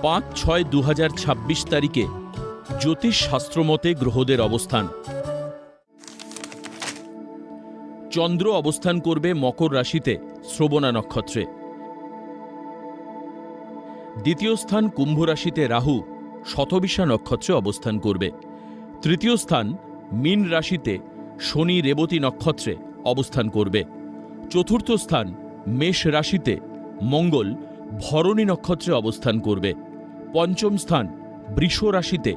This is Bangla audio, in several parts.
5-6-2026 তারিখে জ্যোতিষ শাস্ত্রমতে গ্রহদের অবস্থান। চন্দ্র অবস্থান করবে মকর রাশিতে শ্রবণা নক্ষত্রে। দ্বিতীয় স্থান কুম্ভ রাশিতে রাহু শতবিশা নক্ষত্রে অবস্থান করবে। তৃতীয় স্থান মীন রাশিতে শনি রেবতী নক্ষত্রে অবস্থান করবে। চতুর্থ স্থান মেষ রাশিতে মঙ্গল ভরণী নক্ষত্রে অবস্থান করবে। পঞ্চম স্থান বৃষ রাশিতে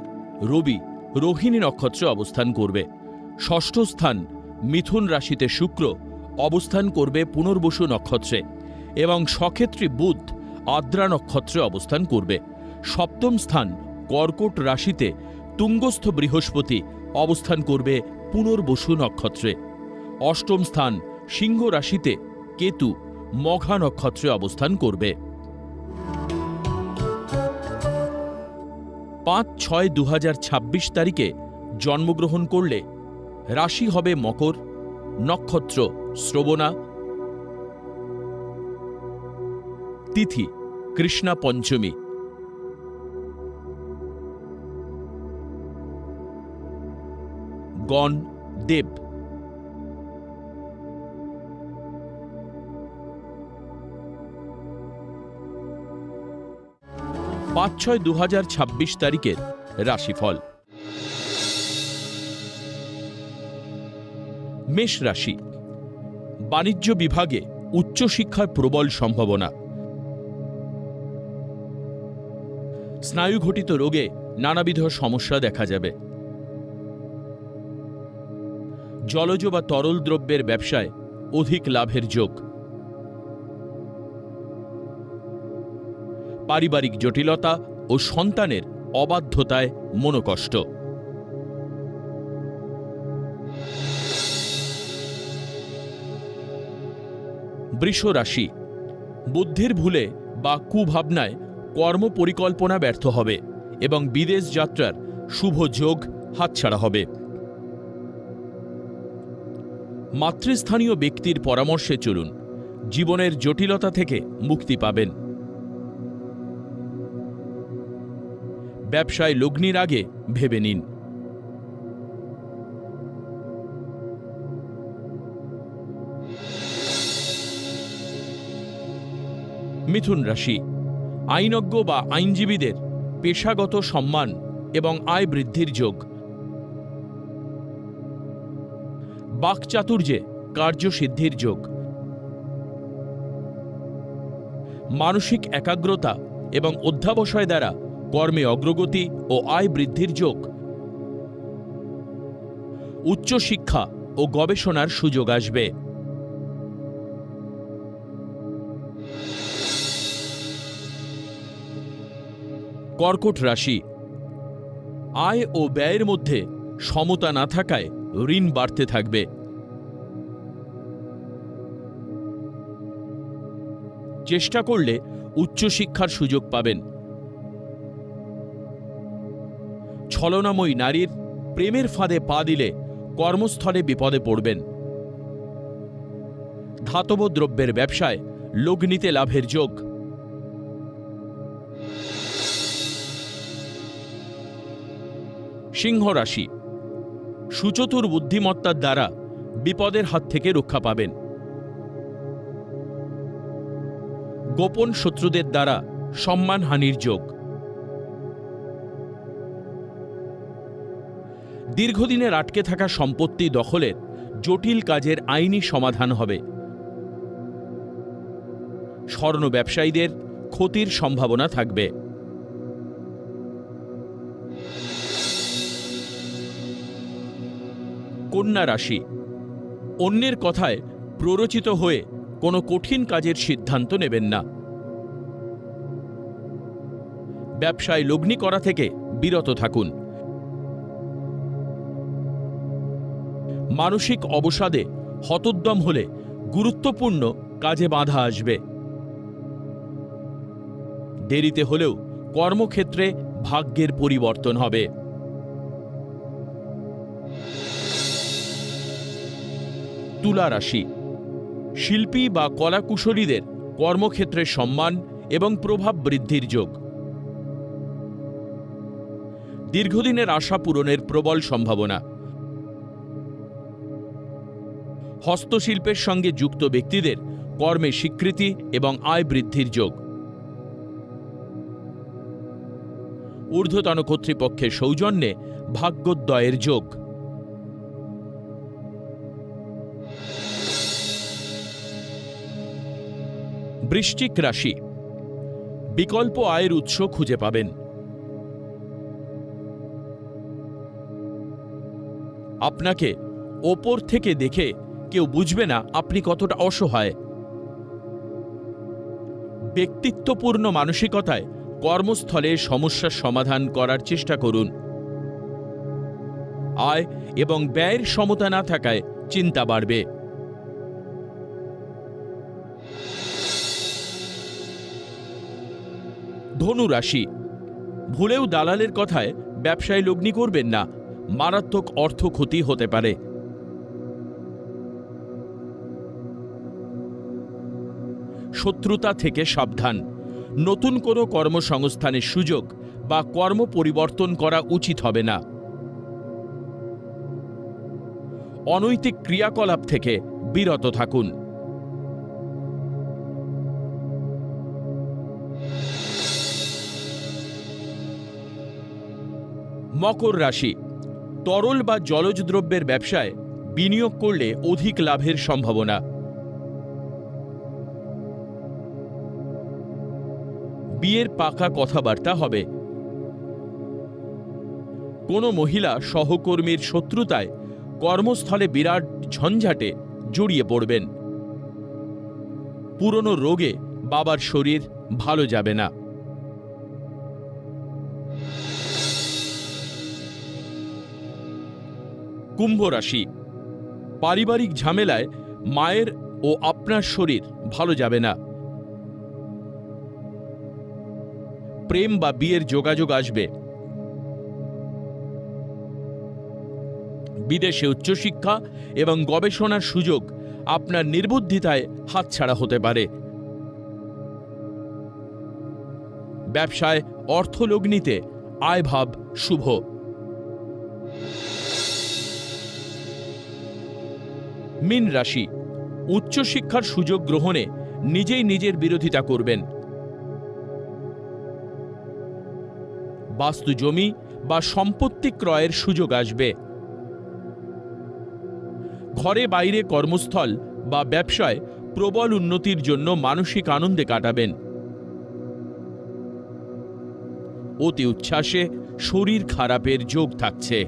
রবি রোহিণী নক্ষত্রে অবস্থান করবে। ষষ্ঠ স্থান মিথুন রাশিতে শুক্র অবস্থান করবে পুনর্বসু নক্ষত্রে এবং সক্ষেত্রী বুধ আদ্রা নক্ষত্রে অবস্থান করবে। সপ্তম স্থান কর্কট রাশিতে তুঙ্গস্থ বৃহস্পতি অবস্থান করবে পুনর্বসু নক্ষত্রে। অষ্টম স্থান সিংহ রাশিতে কেতু মঘা নক্ষত্রে অবস্থান করবে। 5-6-2026 তারিখে জন্মগ্রহণ করলে রাশি হবে মকর, নক্ষত্র শ্রবণা, তিথি কৃষ্ণা পঞ্চমী, গণ দেব। 5-6-2026 তারিখের রাশিফল। মেষ রাশি, বাণিজ্য বিভাগে উচ্চশিক্ষার প্রবল সম্ভাবনা। স্নায়ুঘটিত রোগে নানাবিধ সমস্যা দেখা যাবে। জলজ বা তরল দ্রব্যের ব্যবসায় অধিক লাভের যোগ। পারিবারিক জটিলতা ও সন্তানের অবাধ্যতায় মনোকষ্ট। বৃষ রাশি, বুদ্ধির ভুলে বা কুভাবনায় কর্ম পরিকল্পনা ব্যর্থ হবে এবং বিদেশ যাত্রার শুভ যোগ হাতছাড়া হবে। মাতৃস্থানীয় ব্যক্তির পরামর্শে চলুন, জীবনের জটিলতা থেকে মুক্তি পাবেন। ব্যবসায় লগ্নির আগে ভেবে নিন। মিথুন রাশি, আইনজ্ঞ বা আইনজীবীদের পেশাগত সম্মান এবং আয় বৃদ্ধির যোগ। বাকচাতুর্যে কার্যসিদ্ধির যোগ। মানসিক একাগ্রতা এবং অধ্যাবসায় দ্বারা কর্মে অগ্রগতি ও আয় বৃদ্ধির যোগ। উচ্চশিক্ষা ও গবেষণার সুযোগ আসবে। কর্কট রাশি, আয় ও ব্যয়ের মধ্যে সমতা না থাকায় ঋণ বাড়তে থাকবে। চেষ্টা করলে উচ্চশিক্ষার সুযোগ পাবেন। ছলনাময়ী নারীর প্রেমের ফাঁদে পা দিলে কর্মস্থলে বিপদে পড়বেন। ধাতব দ্রব্যের ব্যবসায় লগ্নিতে লাভের যোগ। সিংহ রাশি, সুচতুর বুদ্ধিমত্তার দ্বারা বিপদের হাত থেকে রক্ষা পাবেন। গোপন শত্রুদের দ্বারা সম্মানহানির যোগ। দীর্ঘদিনের আটকে থাকা সম্পত্তি দখলের জটিল কাজের আইনি সমাধান হবে। স্বর্ণ ব্যবসায়ীদের ক্ষতির সম্ভাবনা থাকবে। কন্যা রাশি, অন্যের কথায় প্ররোচিত হয়ে কোনো কঠিন কাজের সিদ্ধান্ত নেবেন না। ব্যবসায় লগ্নি করা থেকে বিরত থাকুন। মানসিক অবসাদে হতোদ্যম হলে গুরুত্বপূর্ণ কাজে বাধা আসবে। দেরিতে হলেও কর্মক্ষেত্রে ভাগ্যের পরিবর্তন হবে। তুলা রাশি, শিল্পী বা কলাকুশলীদের কর্মক্ষেত্রে সম্মান এবং প্রভাব বৃদ্ধির যোগ। দীর্ঘদিনের আশা পূরণের প্রবল সম্ভাবনা। হস্তশিল্পের সঙ্গে যুক্ত ব্যক্তিদের কর্মে স্বীকৃতি এবং আয় বৃদ্ধির যোগ। ঊর্ধ্বতন কর্তৃপক্ষের সৌজন্যে ভাগ্যোদয়ের যোগ। বৃশ্চিক রাশি, বিকল্প আয়ের উৎস খুঁজে পাবেন। আপনাকে ওপর থেকে দেখে কেউ বুঝবে না আপনি কতটা অসহায়। ব্যক্তিত্বপূর্ণ মানসিকতায় কর্মস্থলে সমস্যার সমাধান করার চেষ্টা করুন। আয় এবং ব্যয়ের সমতা না থাকায় চিন্তা বাড়বে। ধনু রাশি, ভুলেও দালালের কথায় ব্যবসায় লগ্নি করবেন না, মারাত্মক অর্থ ক্ষতি হতে পারে। শত্রুতা থেকে সাবধান। নতুন কোনো কর্মসংস্থানের সুযোগ বা কর্ম পরিবর্তন করা উচিত হবে না। অনৈতিক ক্রিয়াকলাপ থেকে বিরত থাকুন। মকর রাশি, তরল বা জলজ দ্রব্যের ব্যবসায় বিনিয়োগ করলে অধিক লাভের সম্ভাবনা। বিয়ের পাকা কথাবার্তা হবে। কোনো মহিলা সহকর্মীর শত্রুতায় কর্মস্থলে বিরাট ঝঞ্ঝাটে জড়িয়ে পড়বেন। পুরনো রোগে বাবার শরীর ভালো যাবে না। কুম্ভ রাশি, পারিবারিক ঝামেলায় মায়ের ও আপনার শরীর ভালো যাবে না। প্রেম বা বিয়ের যোগাযোগ আসবে। বিদেশে উচ্চশিক্ষা এবং গবেষণার সুযোগ আপনার নির্বুদ্ধিতায় হাতছাড়া হতে পারে। ব্যবসায় অর্থলগ্নিতে আয়ভাব শুভ। মীন রাশি, উচ্চশিক্ষার সুযোগ গ্রহণে নিজেই নিজের বিরোধিতা করবেন। বাস্তু জমি বা সম্পত্তি ক্রয়ের সুযোগ আসবে। ঘরে বাইরে কর্মস্থল বা ব্যবসায় প্রবল উন্নতির জন্য মানসিক আনন্দে কাটাবেন। অতি উচ্ছ্বাসে শরীর খারাপের যোগ থাকছে।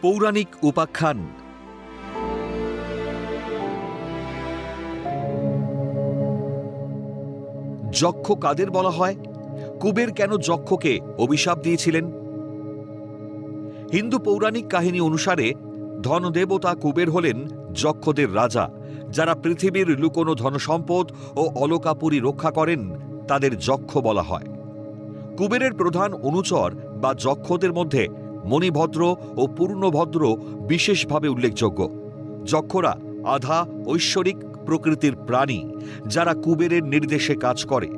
পৌরাণিক উপাখ্যান। যক্ষ কাদের বলা হয়? কুবের কেন যক্ষকে অভিশাপ দিয়েছিলেন? হিন্দু পৌরাণিক কাহিনী অনুসারে ধনদেবতা কুবের হলেন যক্ষদের রাজা, যারা পৃথিবীর লুকোনো ধনসম্পদ ও অলকাপুরী রক্ষা করেন, তাদের যক্ষ বলা হয়। কুবেরের প্রধান অনুচর বা যক্ষদের মধ্যে মণিভদ্র ও পূর্ণভদ্র বিশেষভাবে উল্লেখযোগ্য। যক্ষরা আধা ঐশ্বরিক প্রকৃতির প্রাণী, যারা কুবেরের নির্দেশে কাজ করে।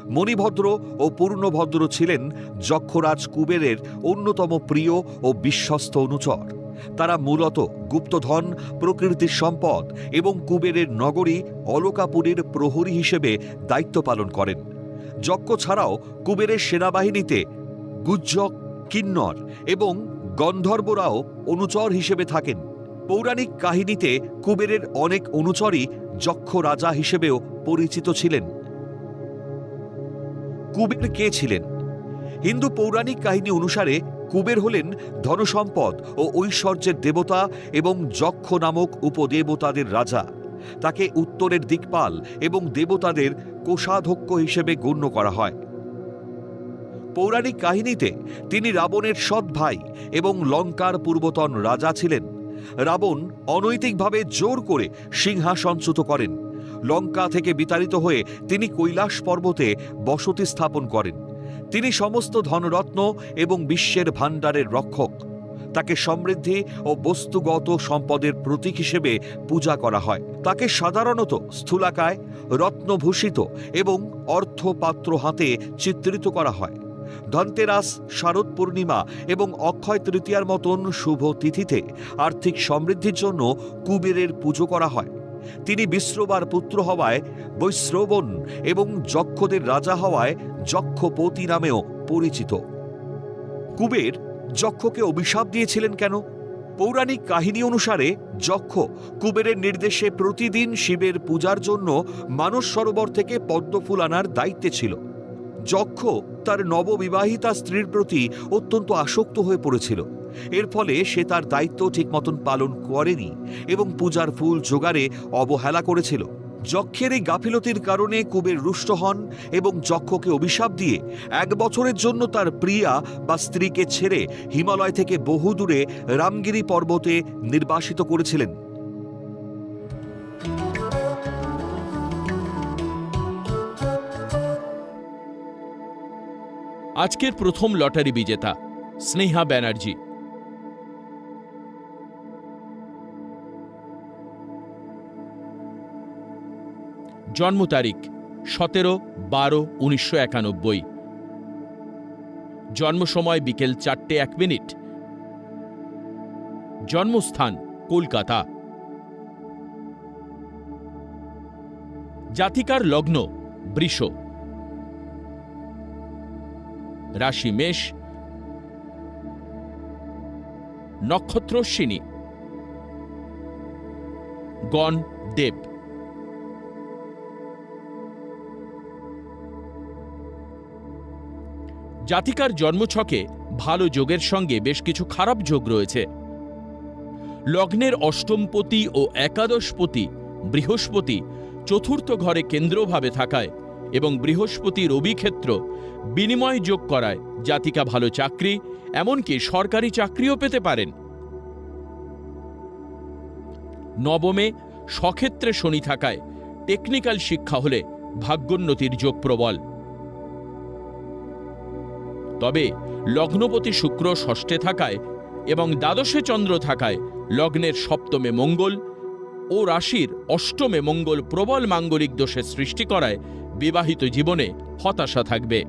মণিভদ্র ও পূর্ণভদ্র ছিলেন যক্ষরাজ কুবেরের অন্যতম প্রিয় ও বিশ্বস্ত অনুচর। তারা মূলত গুপ্তধন, প্রকৃতির সম্পদ এবং কুবেরের নগরী অলকাপুরীর প্রহরী হিসেবে দায়িত্ব পালন করেন। যক্ষ ছাড়াও কুবেরের সেনাবাহিনীতে গুজ্জক, কিন্নর এবং গন্ধর্বরাও অনুচর হিসেবে থাকেন। পৌরাণিক কাহিনীতে কুবেরের অনেক অনুচরই যক্ষ রাজা হিসেবেও পরিচিত ছিলেন। কুবের কে ছিলেন? হিন্দু পৌরাণিক কাহিনী অনুসারে কুবের হলেন ধনসম্পদ ও ঐশ্বর্যের দেবতা এবং যক্ষ নামক উপদেবতাদের রাজা। তাকে উত্তরের দিকপাল এবং দেবতাদের কোষাধ্যক্ষ হিসেবে গণ্য করা হয়। পৌরাণিক কাহিনীতে তিনি রাবণের সৎ ভাই এবং লঙ্কার পূর্বতন রাজা ছিলেন। রাবণ অনৈতিকভাবে জোর করে সিংহাসনচ্যুত করেন। লঙ্কা থেকে বিতাড়িত হয়ে তিনি কৈলাস পর্বতে বসতি স্থাপন করেন। তিনি সমস্ত ধনরত্ন এবং বিশ্বের ভাণ্ডারের রক্ষক। তাকে সমৃদ্ধি ও বস্তুগত সম্পদের প্রতীক হিসেবে পূজা করা হয়। তাকে সাধারণত স্থূলাকায়, রত্নভূষিত এবং অর্থপাত্র হাতে চিত্রিত করা হয়। ধনতেরাস, শারদ পূর্ণিমা এবং অক্ষয় তৃতীয়ার মতন শুভ তিথিতে আর্থিক সমৃদ্ধির জন্য কুবেরের পুজো করা হয়। তিনি বিশ্রবার পুত্র হওয়ায় বৈশ্রবণ এবং যক্ষদের রাজা হওয়ায় যক্ষপতি নামেও পরিচিত। কুবের যক্ষকে অভিশাপ দিয়েছিলেন কেন? পৌরাণিক কাহিনী অনুসারে যক্ষ কুবেরের নির্দেশে প্রতিদিন শিবের পূজার জন্য মানস সরোবর থেকে পদ্মফুল আনার দায়িত্বে ছিল। যক্ষ তার নববিবাহিতা স্ত্রীর প্রতি অত্যন্ত আসক্ত হয়ে পড়েছিল। এর ফলে সে তার দায়িত্ব ঠিক মতন পালন করেনি এবং পূজার ফুল জোগাড়ে অবহেলা করেছিল। যক্ষের এই গাফিলতির কারণে কুবের রুষ্ট হন এবং যক্ষকে অভিশাপ দিয়ে 1 বছরের জন্য তার প্রিয়া বা স্ত্রীকে ছেড়ে হিমালয় থেকে বহু দূরে রামগিরি পর্বতে নির্বাসিত করেছিলেন। আজকের প্রথম লটারি বিজেতা স্নেহা ব্যানার্জি। জন্ম তারিখ 17/12/1991। জন্ম সময় বিকেল 4:01। জন্মস্থান কলকাতা। জাতিকার লগ্ন বৃষ, রাশি মেষ, নক্ষত্র অশ্বিনী, গণ দেব। জাতিকার জন্মছকে ভালো যোগের সঙ্গে বেশ কিছু খারাপ যোগ রয়েছে। লগ্নের অষ্টমপতি ও একাদশপতি বৃহস্পতি চতুর্থ ঘরে কেন্দ্রভাবে থাকায় এবং বৃহস্পতি রবি ক্ষেত্র বিনিময় যোগ করায় জাতিকা ভালো চাকরি, এমনকি সরকারি চাকরিও পেতে পারেন। নবমে স্বক্ষেত্রে শনি থাকায় টেকনিক্যাল শিক্ষা হলে ভাগ্যোন্নতির যোগ প্রবল। তবে লগ্নপতি শুক্র ষষ্ঠে থাকায় এবং দ্বাদশে চন্দ্র থাকায় লগ্নের সপ্তমে মঙ্গল ও রাশির অষ্টমে মঙ্গল প্রবল মাঙ্গলিক দোষের সৃষ্টি করায় বিবাহিত জীবনে হতাশা থাকবে।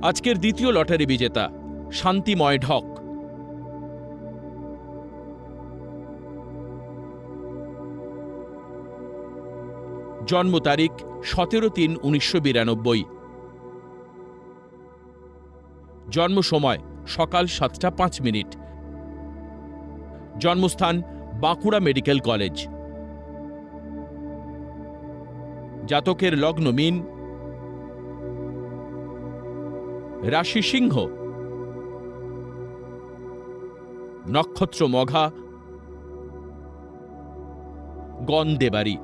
আজকের দ্বিতীয় লটারি বিজেতা শান্তিময় ঢক। জন্ম তারিখ 17/3/1992। জন্ম সময় সকাল 7:05। জন্মস্থান বাঁকুড়া মেডিকেল কলেজ। জাতকের লগ্ন মীন, রাশি সিংহ, নক্ষত্র মঘা, গণ দেবারি।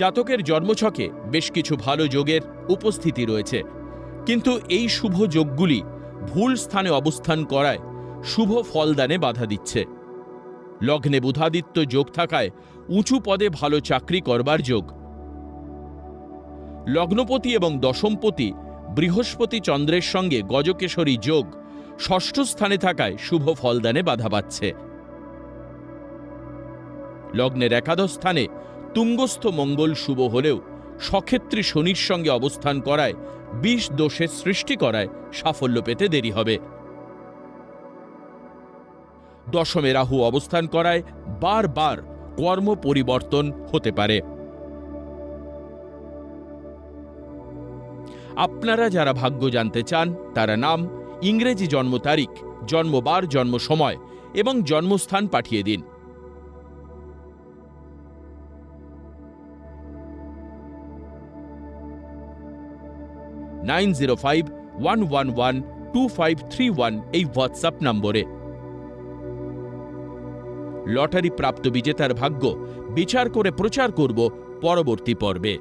জাতকের জন্মছকে বেশ কিছু ভালো যোগের উপস্থিতি রয়েছে, কিন্তু এই শুভ যোগগুলি ভুল স্থানে অবস্থান করায় শুভ ফলদানে বাধা দিচ্ছে। লগ্নে বুধাদিত্য যোগ থাকায় উঁচু পদে ভালো চাকরি করবার যোগ। লগ্নপতি এবং দশমপতি বৃহস্পতি চন্দ্রের সঙ্গে গজকেশরী যোগ ষষ্ঠ স্থানে থাকায় শুভ ফলদানে বাধা পাচ্ছে। লগ্নের একাদশ স্থানে তুঙ্গস্থ মঙ্গল শুভ হলেও স্বক্ষেত্রী শনির সঙ্গে অবস্থান করায় বিষ দোষের সৃষ্টি করায় সাফল্য পেতে দেরি হবে। দশমে রাহু অবস্থান করায় বারবার কর্ম পরিবর্তন হতে পারে। আপনারা যারা ভাগ্য জানতে চান তারা নাম, ইংরেজি জন্ম তারিখ, জন্মবার, জন্ম সময় এবং জন্মস্থান পাঠিয়ে দিন। (9051112531) এই হোয়াটসঅ্যাপ নম্বরে। লটারি প্রাপ্ত বিজেতার ভাগ্য বিচার করে প্রচার করব পরবর্তী পর্বে।